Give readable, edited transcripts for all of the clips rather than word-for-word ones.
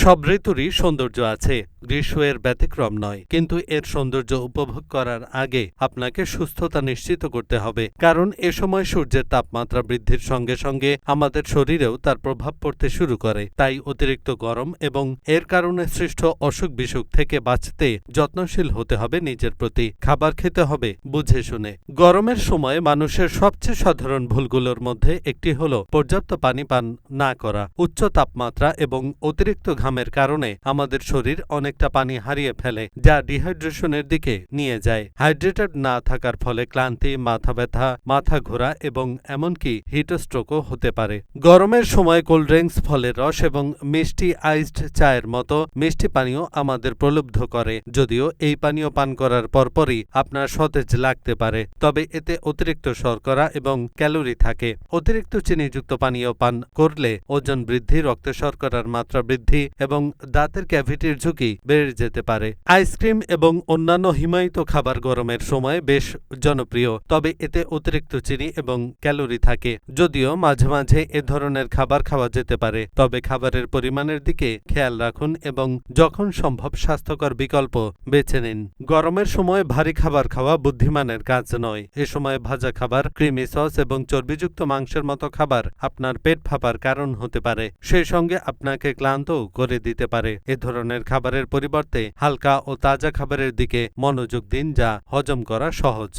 সব ঋতুরই সৌন্দর্য আছে, গ্রীষ্মের ব্যতিক্রম নয়। কিন্তু এর সৌন্দর্য উপভোগ করার আগে আপনাকে সুস্থতা নিশ্চিত করতে হবে, কারণ এ সময় সূর্যের তাপমাত্রা বৃদ্ধির সঙ্গে সঙ্গে আমাদের শরীরেও তার প্রভাব পড়তে শুরু করে। তাই অতিরিক্ত গরম এবং এর কারণে সৃষ্ট অসুখ বিসুখ থেকে বাঁচতে যত্নশীল হতে হবে নিজের প্রতি। খাবার খেতে হবে বুঝে শুনে। গরমের সময় মানুষের সবচেয়ে সাধারণ ভুলগুলোর মধ্যে একটি হল পর্যাপ্ত পানি পান না করা। উচ্চ তাপমাত্রা এবং অতিরিক্ত ঘামের কারণে আমাদের শরীর অনেকটা পানি হারিয়ে ফেলে, যা ডিহাইড্রেশনের দিকে নিয়ে যায়। হাইড্রেটেড না থাকার ফলে ক্লান্তি, মাথা ব্যথা, মাথা ঘোরা এবং এমনকি হিটস্ট্রোকও হতে পারে। গরমের সময় কোল্ড ড্রিঙ্কস, ফলের রস এবং মিষ্টি আইসড চায়ের মতো মিষ্টি পানীয় আমাদের প্রলুব্ধ করে। যদিও এই পানীয় পান করার পরপরই আপনার সতেজ লাগতে পারে, তবে এতে অতিরিক্ত শর্করা এবং ক্যালোরি থাকে। অতিরিক্ত চিনিযুক্ত পানীয় পান করলে ওজন বৃদ্ধি, রক্তে শর্করার মাত্রা বৃদ্ধি এবং দাঁতের ক্যাভিটির ঝুঁকি বেড়ে যেতে পারে। আইসক্রিম এবং অন্যান্য হিমায়িত খাবার গরমের সময় বেশ জনপ্রিয়, তবে এতে অতিরিক্ত চিনি এবং ক্যালোরি থাকে। যদিও মাঝে মাঝে এ ধরনের খাবার খাওয়া যেতে পারে, তবে খাবারের পরিমাণের দিকে খেয়াল রাখুন এবং যখন সম্ভব স্বাস্থ্যকর বিকল্প বেছে নিন। গরমের সময় ভারী খাবার খাওয়া বুদ্ধিমানের কাজ নয়। এ সময় ভাজা খাবার, ক্রিমি সস এবং চর্বিযুক্ত মাংসের মতো খাবার আপনার পেট ফাঁপার কারণ হতে পারে, সেই সঙ্গে আপনাকে ক্লান্তও করে দিতে পারে। এ ধরনের খাবারের পরিবর্তে হালকা ও তাজা খাবারের দিকে মনোযোগ দিন, যা হজম করা সহজ।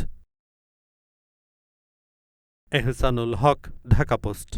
এহসানুল হক, ঢাকা পোস্ট।